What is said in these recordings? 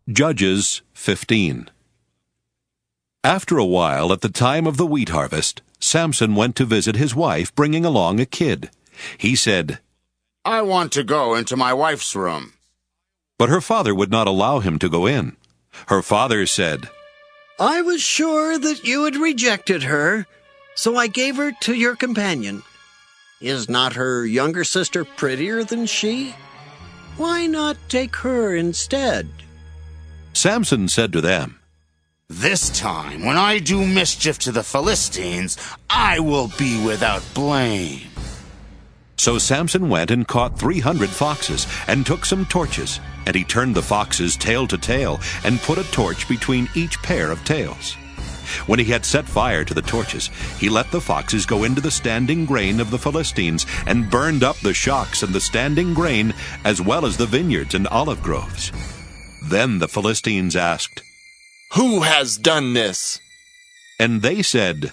Judges 15. After a while, at the time of the wheat harvest, Samson went to visit his wife, bringing along a kid. He said, "I want to go into my wife's room." But her father would not allow him to go in. Her father said, "I was sure that you had rejected her, so I gave her to your companion. Is not her younger sister prettier than she? Why not take her instead?" Samson said to them, "This time, when I do mischief to the Philistines, I will be without blame." So Samson went and caught 300 foxes, and took some torches, and he turned the foxes tail to tail, and put a torch between each pair of tails. When he had set fire to the torches, he let the foxes go into the standing grain of the Philistines, and burned up the shocks and the standing grain, as well as the vineyards and olive groves. Then the Philistines asked, "Who has done this?" And they said,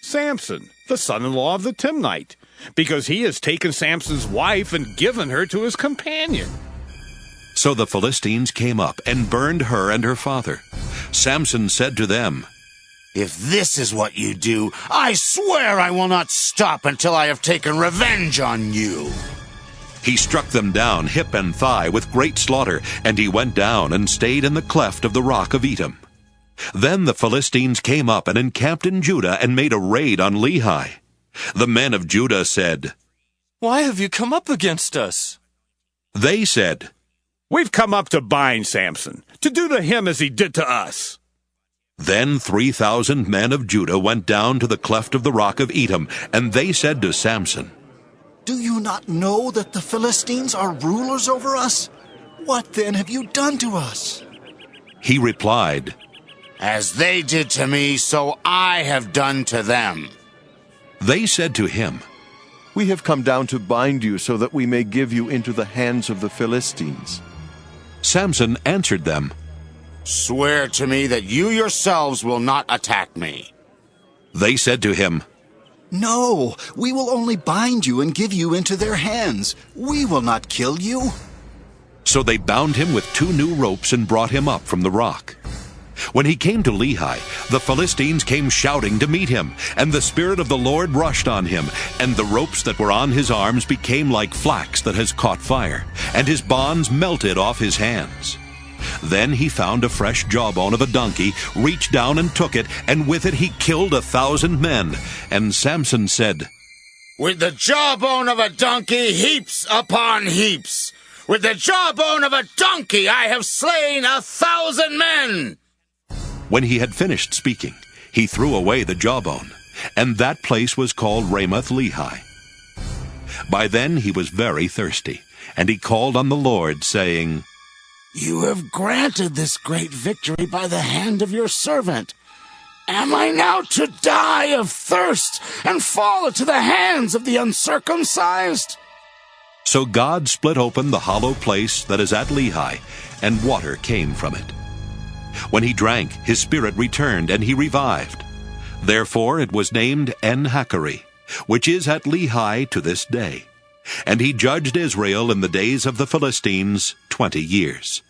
"Samson, the son-in-law of the Timnite, because he has taken Samson's wife and given her to his companion." So the Philistines came up and burned her and her father. Samson said to them, "If this is what you do, I swear I will not stop until I have taken revenge on you." He struck them down hip and thigh with great slaughter, and he went down and stayed in the cleft of the rock of Etam. Then the Philistines came up and encamped in Judah and made a raid on Lehi. The men of Judah said, "Why have you come up against us?" They said, "We've come up to bind Samson, to do to him as he did to us." Then 3,000 men of Judah went down to the cleft of the rock of Etam, and they said to Samson, "Do you not know that the Philistines are rulers over us? What then have you done to us?" He replied, "As they did to me, so I have done to them." They said to him, "We have come down to bind you so that we may give you into the hands of the Philistines." Samson answered them, "Swear to me that you yourselves will not attack me." They said to him, "No, we will only bind you and give you into their hands. We will not kill you." So they bound him with 2 new ropes and brought him up from the rock. When he came to Lehi, the Philistines came shouting to meet him, and the Spirit of the Lord rushed on him, and the ropes that were on his arms became like flax that has caught fire, and his bonds melted off his hands. Then he found a fresh jawbone of a donkey, reached down and took it, and with it he killed 1,000 men. And Samson said, "With the jawbone of a donkey, heaps upon heaps. With the jawbone of a donkey, I have slain 1,000 men." When he had finished speaking, he threw away the jawbone, and that place was called Ramoth-Lehi. By then he was very thirsty, and he called on the Lord, saying, "You have granted this great victory by the hand of your servant. Am I now to die of thirst and fall into the hands of the uncircumcised?" So God split open the hollow place that is at Lehi, and water came from it. When he drank, his spirit returned, and he revived. Therefore it was named En-Hakkore, which is at Lehi to this day. And he judged Israel in the days of the Philistines 20 years.